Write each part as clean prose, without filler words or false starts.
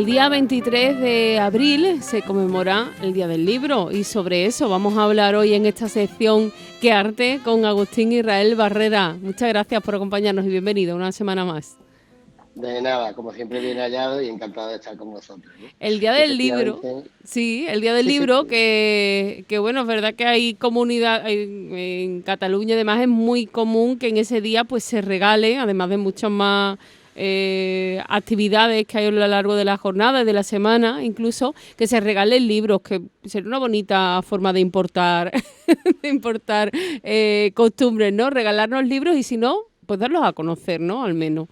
El día 23 de abril se conmemora el Día del Libro y sobre eso vamos a hablar hoy en esta sección ¿Qué arte? Con Agustín Israel Barrera. Muchas gracias por acompañarnos y bienvenido una semana más. De nada, como siempre bien hallado y encantado de estar con vosotros, ¿no? El Día Y del Libro, efectivamente, sí, el Día del sí, sí, Libro, que bueno, es verdad que hay comunidad, en Cataluña además es muy común que en ese día pues se regale, además de muchas más actividades que hay a lo largo de la jornada, de la semana, incluso, que se regalen libros, que sería una bonita forma de importar, de importar costumbres, ¿no? Regalarnos libros y si no, pues darlos a conocer, ¿no? Al menos.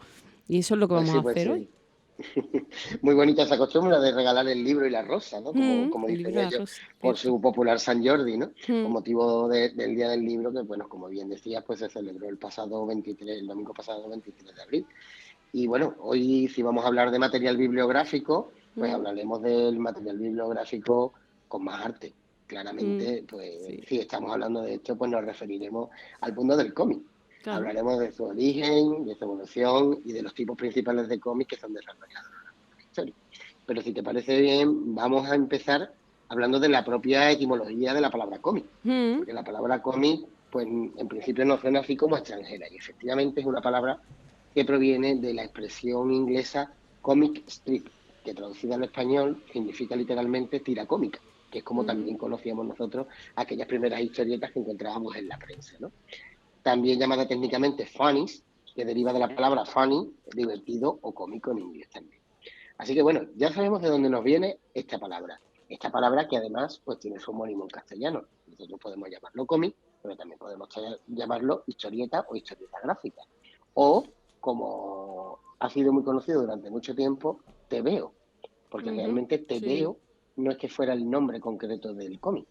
Y eso es lo que pues vamos a sí, pues hacer hoy. sí. Muy bonita esa costumbre de regalar el libro y la rosa, ¿no? Como El dicen libro de la ellos, rosa, por cierto. su popular San Jordi, ¿no? Con Mm. motivo del Día del Libro, que bueno, como bien decías, pues se celebró el pasado 23, el domingo pasado 23 de abril. Y bueno, hoy si vamos a hablar de material bibliográfico, pues Mm, hablaremos del material bibliográfico con más arte. mm, Claramente, pues sí, si estamos hablando de esto, pues nos referiremos al mundo del cómic. claro. Hablaremos de su origen, de su evolución y de los tipos principales de cómic que son desarrollados a lo largo de la historia. Pero si te parece bien, vamos a empezar hablando de la propia etimología de la palabra cómic. Mm, Porque la palabra cómic, pues en principio nos suena así como extranjera y efectivamente es una palabra que proviene de la expresión inglesa comic strip, que traducida al español significa literalmente tira cómica, que es como mm, también conocíamos nosotros aquellas primeras historietas que encontrábamos en la prensa, ¿no? También llamada técnicamente funnies, que deriva de la palabra funny, divertido o cómico en inglés también. Así que bueno, ya sabemos de dónde nos viene esta palabra. Esta palabra que además pues tiene su homónimo en castellano. Nosotros podemos llamarlo cómic, pero también podemos llamarlo historieta o historieta gráfica. O, como ha sido muy conocido durante mucho tiempo, TVO, porque ujú, realmente sí. TVO no es que fuera el nombre concreto del cómic,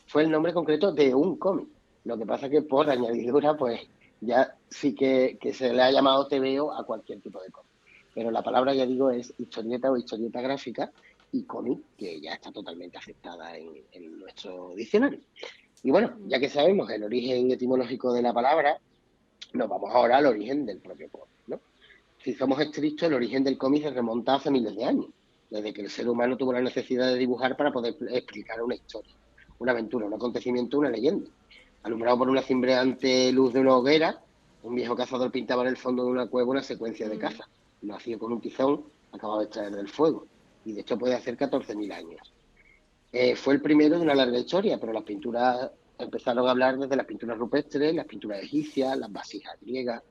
fue el nombre concreto de un cómic. Lo que pasa es que por añadidura, pues ya sí que se le ha llamado TVO a cualquier tipo de cómic. Pero la palabra, ya digo, es historieta o historieta gráfica y cómic, que ya está totalmente aceptada en nuestro diccionario. Y bueno, Mm, ya que sabemos el origen etimológico de la palabra, nos vamos ahora al origen del propio cómic, ¿no? Si somos estrictos, el origen del cómic se remonta hace miles de años, desde que el ser humano tuvo la necesidad de dibujar para poder explicar una historia, una aventura, un acontecimiento, una leyenda. Alumbrado por una cimbreante luz de una hoguera, un viejo cazador pintaba en el fondo de una cueva una secuencia de mm, caza. Lo hacía con un tizón acabado de extraer del fuego, y de hecho puede hacer 14.000 años. Fue el primero de una larga historia, pero las pinturas empezaron a hablar desde las pinturas rupestres, las pinturas egipcias, las vasijas griegas,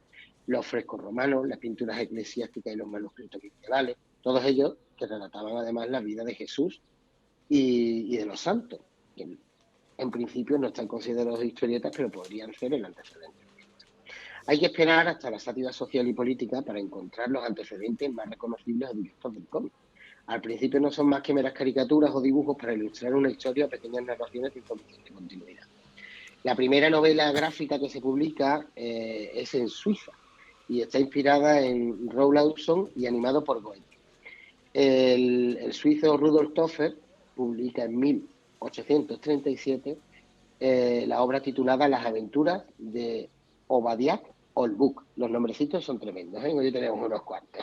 los frescos romanos, las pinturas eclesiásticas y los manuscritos medievales, todos ellos que relataban además la vida de Jesús y de los santos, que en principio no están considerados historietas, pero podrían ser el antecedente. Hay que esperar hasta la sátira social y política para encontrar los antecedentes más reconocibles o directos del cómic. Al principio no son más que meras caricaturas o dibujos para ilustrar una historia o pequeñas narraciones de información de continuidad. La primera novela gráfica que se publica es en Suiza y está inspirada en Rawlinson y animado por Goethe. El suizo Rudolf Toffer publica en 1837 la obra titulada Las aventuras de Obadiah Olbuk. Los nombrecitos son tremendos, ¿eh? Hoy tenemos unos cuantos.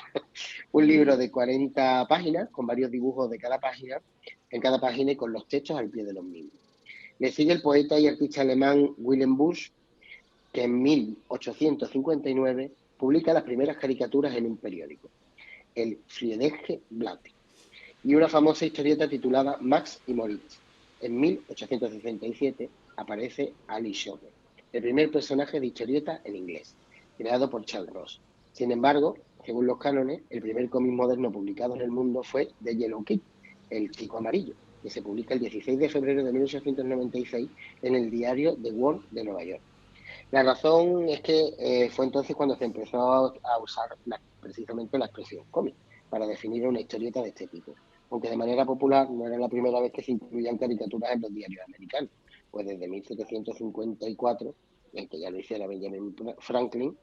Un libro mm, de 40 páginas con varios dibujos de cada página, en cada página y con los textos al pie de los mismos. Le sigue el poeta y artista alemán Willem Busch, que en 1859 publica las primeras caricaturas en un periódico, el Friedrich Blatt, y una famosa historieta titulada Max y Moritz. En 1867 aparece Ali Shore, el primer personaje de historieta en inglés, creado por Charles Ross. Sin embargo, según los cánones, el primer cómic moderno publicado en el mundo fue The Yellow Kid, el chico amarillo, que se publica el 16 de febrero de 1896 en el diario The World de Nueva York. La razón es que fue entonces cuando se empezó a usar precisamente la expresión cómic para definir una historieta de este tipo, aunque de manera popular no era la primera vez que se incluían caricaturas en los diarios americanos, pues desde 1754, en que ya lo hiciera Benjamin Franklin,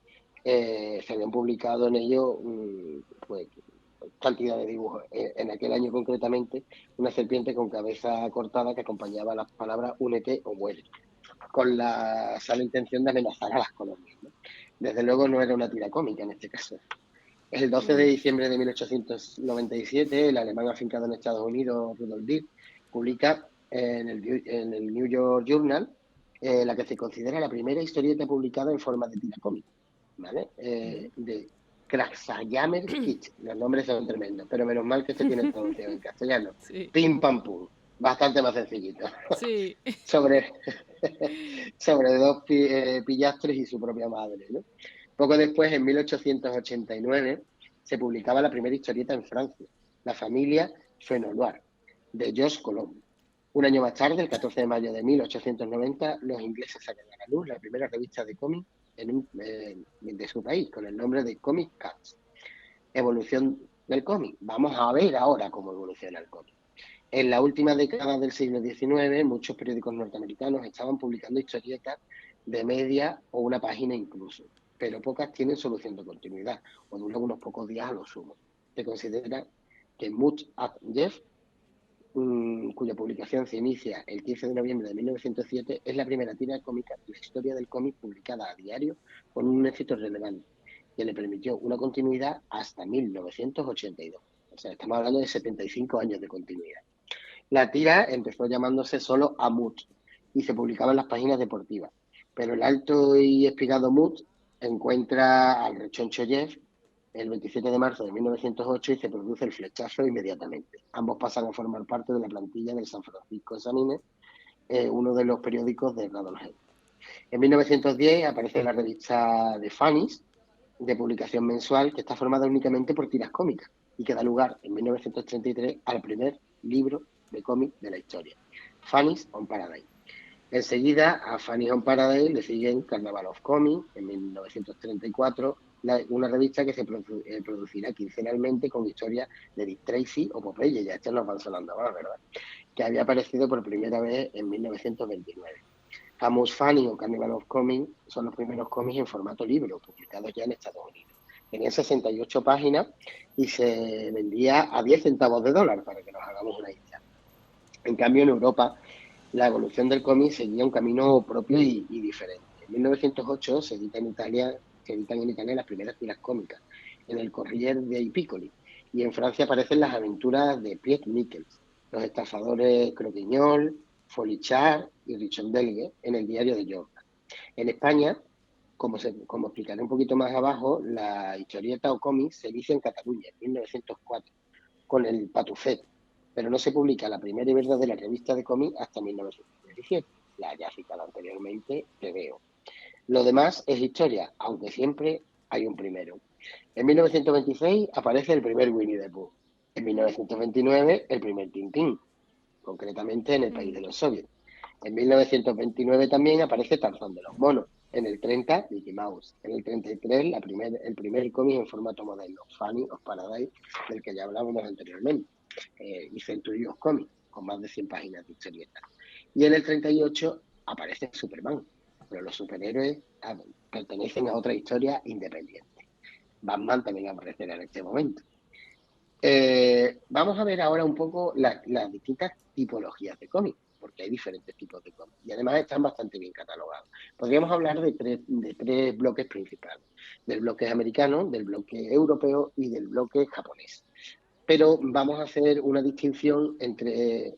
se habían publicado en ello pues, cantidad de dibujos. En aquel año concretamente, una serpiente con cabeza cortada que acompañaba las palabras únete o muere con la sana intención de amenazar a las colonias, ¿no? Desde luego no era una tira cómica en este caso. El 12 de diciembre de 1897, el alemán afincado en Estados Unidos, Rudolf Dirk, publica en el New York Journal la que se considera la primera historieta publicada en forma de tira cómic, ¿vale? De Kraxayammer Kitsch. Los nombres son tremendos, pero menos mal que se tiene traducción en castellano. Sí. Pim pam pum. Bastante más sencillito. Sí. sobre, sobre dos pillastres y su propia madre, ¿no? Poco después, en 1889, se publicaba la primera historieta en Francia, La familia Fenouillet, de Georges Colomb. Un año más tarde, el 14 de mayo de 1890, los ingleses sacan a la luz la primera revista de cómics de su país, con el nombre de Comic Cats. Evolución del cómic. Vamos a ver ahora cómo evoluciona el cómic. En la última década del siglo XIX, muchos periódicos norteamericanos estaban publicando historietas de media o una página incluso, pero pocas tienen solución de continuidad o duran unos pocos días a lo sumo. Se considera que Mutt at Jeff, cuya publicación se inicia el 15 de noviembre de 1907, es la primera tira cómica de la historia del cómic publicada a diario con un éxito relevante, que le permitió una continuidad hasta 1982. O sea, estamos hablando de 75 años de continuidad. La tira empezó llamándose solo Amut y se publicaba en las páginas deportivas, pero el alto y espigado Mut encuentra al rechoncho Jeff el 27 de marzo de 1908 y se produce el flechazo inmediatamente. Ambos pasan a formar parte de la plantilla del San Francisco Examiner, uno de los periódicos de Radolhead. En 1910 aparece la revista The Funnies, de publicación mensual, que está formada únicamente por tiras cómicas y que da lugar en 1933 al primer libro de cómic de la historia, Funnies on Paradise. Enseguida a Funnies on Paradise le siguen Carnival of Comics en 1934, una revista que se producirá quincenalmente con historias de Dick Tracy o Popeye, ya estos nos van sonando más, ¿verdad? Que había aparecido por primera vez en 1929. Famous Funny o Carnival of Comics son los primeros cómics en formato libro, publicados ya en Estados Unidos. Tenían 68 páginas y se vendía a 10 centavos de dólar, para que nos hagamos una idea. En cambio, en Europa, la evolución del cómic seguía un camino propio y diferente. En 1908 se editan en Italia las primeras tiras cómicas, en el Corriere dei Piccoli, y en Francia aparecen las aventuras de Piet Nichols, los estafadores Croquignol, Folichard y Richondelgue en el diario de York. En España, como explicaré un poquito más abajo, la historieta o cómic se inicia en Cataluña en 1904 con el Patufet, pero no se publica la primera y verdadera revista de cómic hasta 1917, la ya citada anteriormente, TVO. Lo demás es historia, aunque siempre hay un primero. En 1926 aparece el primer Winnie the Pooh. En 1929 el primer Tintín, concretamente en el país de los soviets. En 1929 también aparece Tarzán de los monos. En el 30, Mickey Mouse. En el 33, el primer cómic en formato moderno, Funny of Paradise, del que ya hablábamos anteriormente. Y Century of Comics, con más de 100 páginas de historieta. Y en el 38 aparece Superman. Pero los superhéroes pertenecen a otra historia independiente. Batman también aparecerá en este momento. Vamos a ver ahora un poco las distintas tipologías de cómics, porque hay diferentes tipos de cómics y además están bastante bien catalogados. Podríamos hablar de tres bloques principales, del bloque americano, del bloque europeo y del bloque japonés. Pero vamos a hacer una distinción entre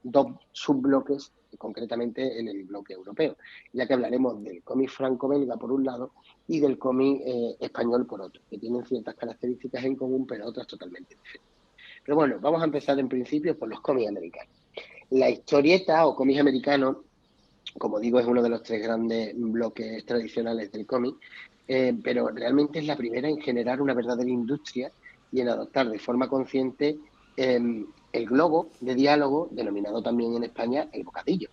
dos subbloques, concretamente en el bloque europeo, ya que hablaremos del cómic franco-belga por un lado y del cómic español por otro, que tienen ciertas características en común, pero otras totalmente diferentes. Pero bueno, vamos a empezar en principio por los cómics americanos. La historieta o cómic americano, como digo, es uno de los tres grandes bloques tradicionales del cómic, pero realmente es la primera en generar una verdadera industria y en adoptar de forma consciente el globo de diálogo, denominado también en España el bocadillo.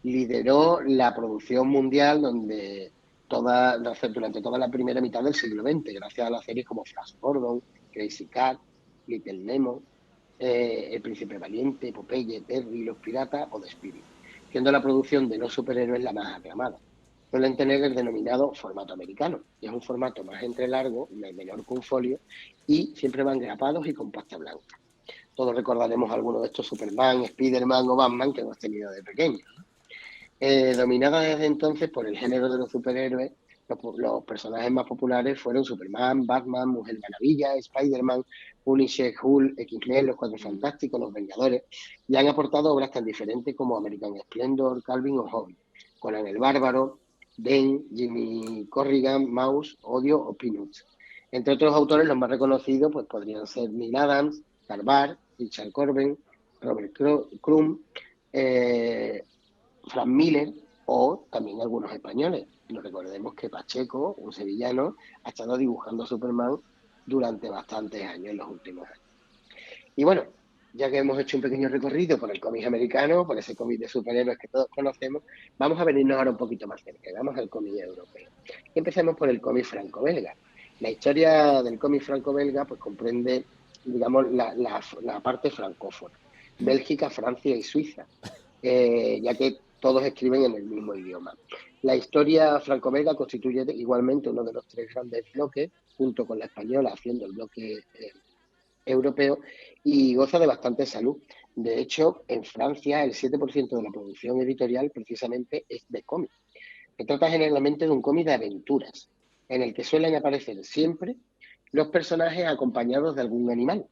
Lideró la producción mundial durante toda la primera mitad del siglo XX, gracias a las series como Flash Gordon, Crazy Cat, Little Nemo, El Príncipe Valiente, Popeye, Terry, Los Piratas o The Spirit, siendo la producción de los superhéroes la más aclamada. Suelen tener el denominado formato americano, que es un formato más entrelargo, menor que un folio, y siempre van grapados y con pasta blanca. Todos recordaremos algunos de estos Superman, Spiderman o Batman que hemos tenido de pequeños. Dominada desde entonces por el género de los superhéroes, Los personajes más populares fueron Superman, Batman, Mujer Maravilla, Spider-Man, Punisher, Hulk, X-Men, Los Cuatro Fantásticos, Los Vengadores, y han aportado obras tan diferentes como American Splendor, Calvin o Hobbit, Conan el Bárbaro, Den, Jimmy Corrigan, Mouse, Odio o Peanuts. Entre otros autores, los más reconocidos pues, podrían ser Neil Adams, Carvar, Richard Corben, Robert Crumb, Frank Miller o también algunos españoles. No recordemos que Pacheco, un sevillano, ha estado dibujando a Superman durante bastantes años, en los últimos años. Y bueno, ya que hemos hecho un pequeño recorrido por el cómic americano, por ese cómic de superhéroes que todos conocemos, vamos a venirnos ahora un poquito más cerca, vamos al cómic europeo. Y empecemos por el cómic franco-belga. La historia del cómic franco-belga pues comprende, digamos, la parte francófona, Bélgica, Francia y Suiza, ya que todos escriben en el mismo idioma. La historia franco-belga constituye igualmente uno de los tres grandes bloques, junto con la española haciendo el bloque europeo, y goza de bastante salud. De hecho, en Francia el 7% de la producción editorial precisamente es de cómic. Se trata generalmente de un cómic de aventuras, en el que suelen aparecer siempre los personajes acompañados de algún animal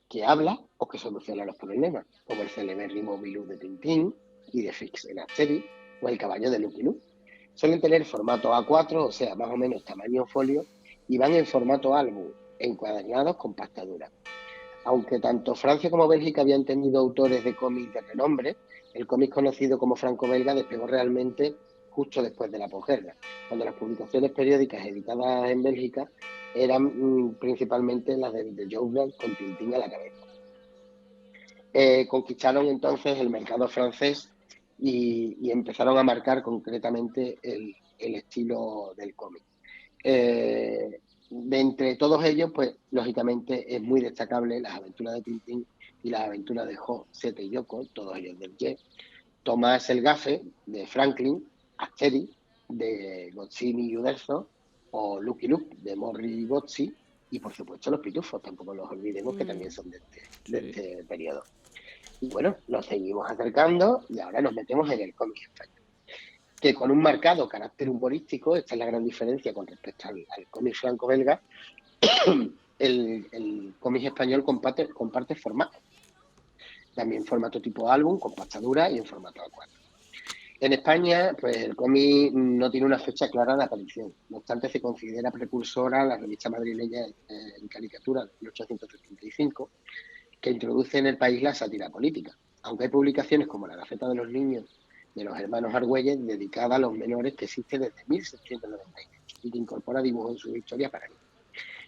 que habla o que soluciona los problemas, como el celebérrimo Milú de Tintín y de Fix en Asterix o el caballo de Lucky Luke. Suelen tener formato A4, o sea, más o menos tamaño folio, y van en formato álbum, encuadernados con pasta dura. Aunque tanto Francia como Bélgica habían tenido autores de cómics de renombre, el cómic conocido como franco-belga despegó realmente justo después de la posguerra, cuando las publicaciones periódicas editadas en Bélgica eran principalmente las de Joubert con Tintín a la cabeza. Conquistaron entonces el mercado francés y empezaron a marcar concretamente el estilo del cómic. De entre todos ellos, pues lógicamente es muy destacable las aventuras de Tintín y las aventuras de Jo, Sete y Yoko, todos ellos del Jet, Tomás el Gafe, de Franklin, Asterix, de Goscinny y Uderzo, o Lucky Luke, de Morri y Gozzi, y por supuesto los Pitufos, tampoco los olvidemos que también son de Sí. este periodo. Y bueno, nos seguimos acercando y ahora nos metemos en el cómic español, que con un marcado carácter humorístico, esta es la gran diferencia con respecto al cómic franco-belga, el cómic español comparte formato. También formato tipo álbum, con pasta dura y en formato A4. En España, pues el cómic no tiene una fecha clara de aparición. No obstante, se considera precursora a la revista madrileña en caricatura de 1875, que introduce en el país la sátira política. Aunque hay publicaciones como La Gaceta de los Niños de los hermanos Argüelles, dedicada a los menores, que existe desde 1798 y que incorpora dibujos en sus historias para niños.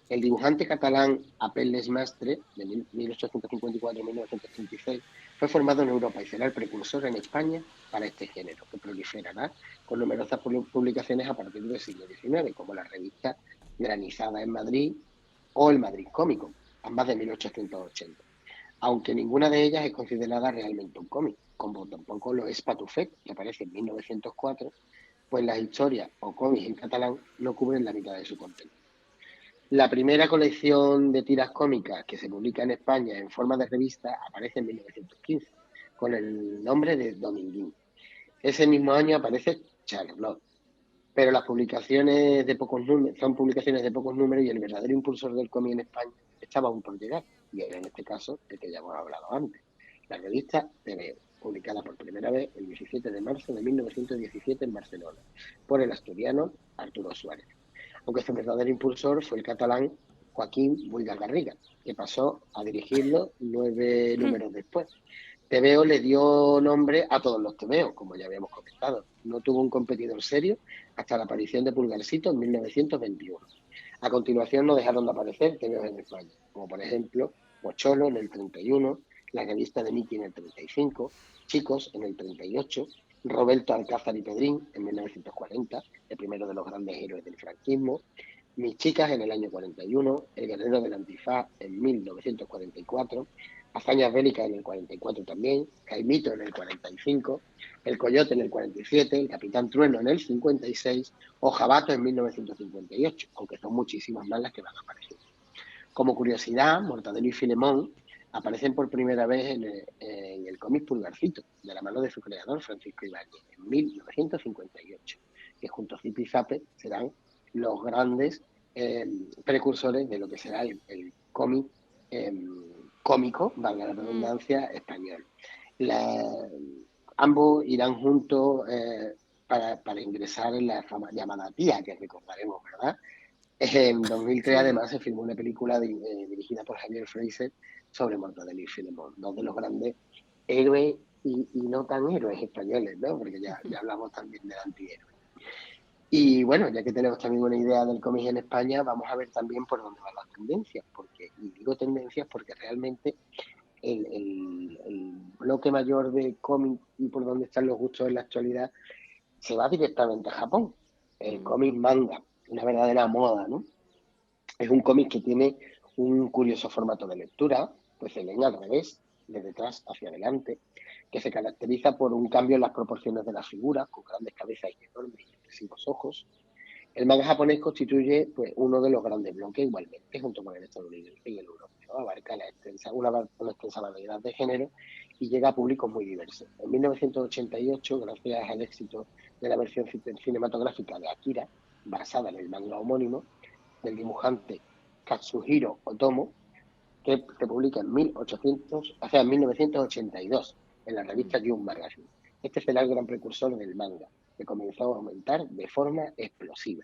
El dibujante catalán Apel Mastre, de 1854-1936, fue formado en Europa y será el precursor en España para este género, que proliferará con numerosas publicaciones a partir del siglo XIX, como la revista Granizada en Madrid o el Madrid Cómico, ambas de 1880. Aunque ninguna de ellas es considerada realmente un cómic, como tampoco lo es Patufet, que aparece en 1904, pues las historias o cómics en catalán no cubren la mitad de su contenido. La primera colección de tiras cómicas que se publica en España en forma de revista aparece en 1915, con el nombre de Dominguín. Ese mismo año aparece Charlotte, pero las publicaciones de pocos números son publicaciones de pocos números y el verdadero impulsor del cómic en España estaba aún por llegar, y era en este caso el que ya hemos hablado antes, la revista TVO, publicada por primera vez el 17 de marzo de 1917 en Barcelona, por el asturiano Arturo Suárez, aunque su verdadero impulsor fue el catalán Joaquín Buigas Garriga, que pasó a dirigirlo 9 números después. TVO le dio nombre a todos los TVO, como ya habíamos comentado. No tuvo un competidor serio hasta la aparición de Pulgarcito en 1921. A continuación no dejaron de aparecer TVO en España, como por ejemplo Pocholo en el 31, la revista de Mickey en el 35, Chicos en el 38, Roberto Alcázar y Pedrín en 1940, el primero de los grandes héroes del franquismo, Mis chicas en el año 41, El guerrero del antifaz en 1944, Hazañas bélicas en el 44 también, Caimito en el 45, El coyote en el 47, El capitán trueno en el 56 o Jabato en 1958, aunque son muchísimas más las que van a aparecer. Como curiosidad, Mortadelo y Filemón aparecen por primera vez en el cómic Pulgarcito, de la mano de su creador, Francisco Ibáñez, en 1958. que junto a Zipizape serán los grandes precursores de lo que será el cómic cómico, valga la redundancia, español. Ambos irán juntos para ingresar en la llamada Tía, que recordaremos, ¿verdad? En 2003, además, se filmó una película dirigida por Javier Fraser sobre Mortadelo y Filemón, dos de los grandes héroes y no tan héroes españoles, ¿no? Porque ya hablamos también del antihéroe. Y bueno, ya que tenemos también una idea del cómic en España, vamos a ver también por dónde van las tendencias, y digo tendencias porque realmente el bloque mayor de cómic y por dónde están los gustos en la actualidad se va directamente a Japón. El cómic manga, una verdadera moda, ¿no? Es un cómic que tiene un curioso formato de lectura, pues se leen al revés, de detrás hacia adelante, que se caracteriza por un cambio en las proporciones de las figuras, con grandes cabezas y enormes y expresivos ojos. El manga japonés constituye pues, uno de los grandes bloques, igualmente, junto con el estadounidense y el europeo. Abarca una extensa variedad de géneros y llega a públicos muy diversos. En 1988, gracias al éxito de la versión cinematográfica de Akira, basada en el manga homónimo, del dibujante Katsuhiro Otomo, que se publica en 1982 en la revista Jump Magazine. Este será el gran precursor del manga, que comenzó a aumentar de forma explosiva.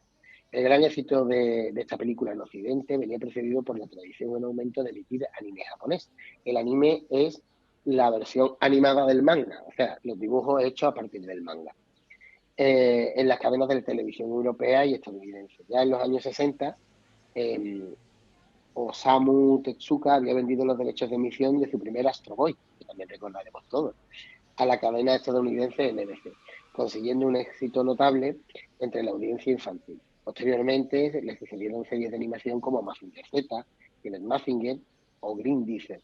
El gran éxito de esta película en Occidente venía precedido por la tradición en aumento de emitir anime japonés. El anime es la versión animada del manga, o sea, los dibujos hechos a partir del manga. En las cadenas de televisión europea y estadounidense. Ya en los años 60, Osamu Tezuka había vendido los derechos de emisión de su primer Astro Boy, que también recordaremos todos, a la cadena estadounidense NBC, consiguiendo un éxito notable entre la audiencia infantil. Posteriormente le sucedieron series de animación como Mazinger Z, Kenneth Mazinger o Green Diesel,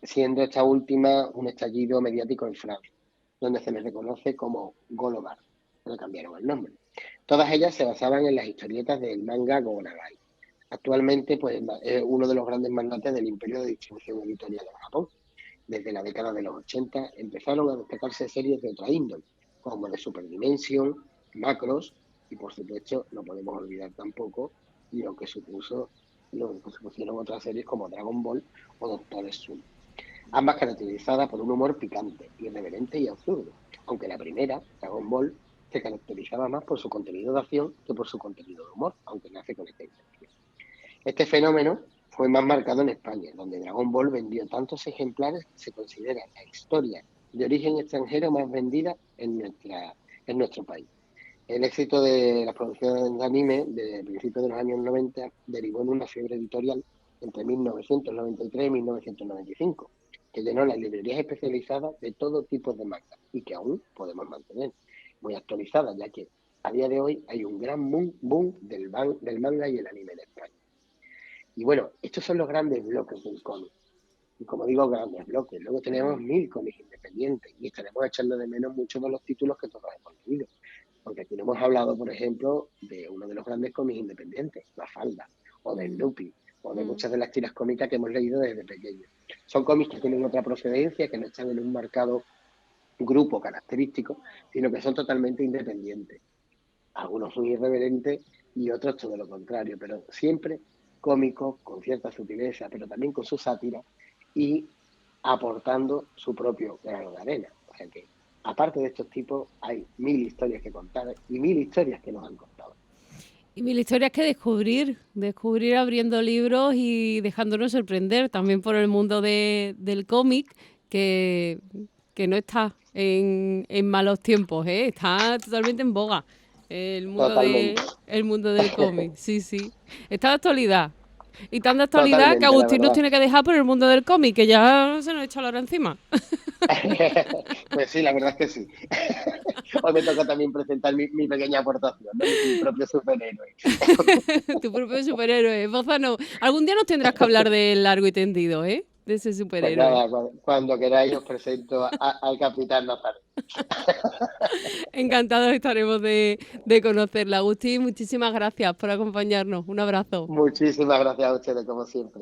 siendo esta última un estallido mediático en Francia, donde se les reconoce como Golobar, pero cambiaron el nombre. Todas ellas se basaban en las historietas del manga Go Nagai. Actualmente pues, es uno de los grandes magnates del imperio de distribución editorial en Japón. Desde la década de los 80 empezaron a destacarse series de otra índole, como de Super Dimension, Macros, y por supuesto no podemos olvidar tampoco lo que supusieron otras series como Dragon Ball o Doctor Stone. Ambas caracterizadas por un humor picante, irreverente y absurdo, aunque la primera, Dragon Ball, se caracterizaba más por su contenido de acción que por su contenido de humor, aunque nace con esta intención. Este fenómeno fue más marcado en España, donde Dragon Ball vendió tantos ejemplares que se considera la historia de origen extranjero más vendida en nuestro país. El éxito de las producciones de anime de principios de los años 90 derivó en una fiebre editorial entre 1993 y 1995, que llenó las librerías especializadas de todo tipo de manga y que aún podemos mantener muy actualizadas, ya que a día de hoy hay un gran boom del manga y el anime en España. Y bueno, estos son los grandes bloques del cómic. Y como digo, grandes bloques. Luego tenemos 1000 cómics independientes y estaremos echando de menos muchos de los títulos que todos hemos leído. Porque aquí no hemos hablado, por ejemplo, de uno de los grandes cómics independientes, La Falda, o de Snoopy, o de muchas de las tiras cómicas que hemos leído desde pequeños. Son cómics que tienen otra procedencia, que no están en un marcado grupo característico, sino que son totalmente independientes. Algunos muy irreverentes y otros todo lo contrario, pero siempre cómicos, con cierta sutileza, pero también con su sátira y aportando su propio grano de arena. O sea que, aparte de estos tipos, hay 1000 historias que contar y 1000 historias que nos han contado. Y 1000 historias que descubrir abriendo libros y dejándonos sorprender también por el mundo del cómic, que no está en malos tiempos, ¿eh? Está totalmente en boga. El mundo del cómic, sí. Está de actualidad. Y tan de actualidad Totalmente, que Agustín nos tiene que dejar por el mundo del cómic, que ya se nos echa la hora encima. Pues sí, la verdad es que sí. Hoy me toca también presentar mi pequeña aportación, ¿no? Mi propio superhéroe. Tu propio superhéroe. Bozano, algún día nos tendrás que hablar de largo y tendido, ¿eh? De ese superhéroe. Pues nada, cuando queráis os presento al Capitán Nazaret. Encantados estaremos de conocerla. Agustín, muchísimas gracias por acompañarnos. Un abrazo. Muchísimas gracias a ustedes, como siempre.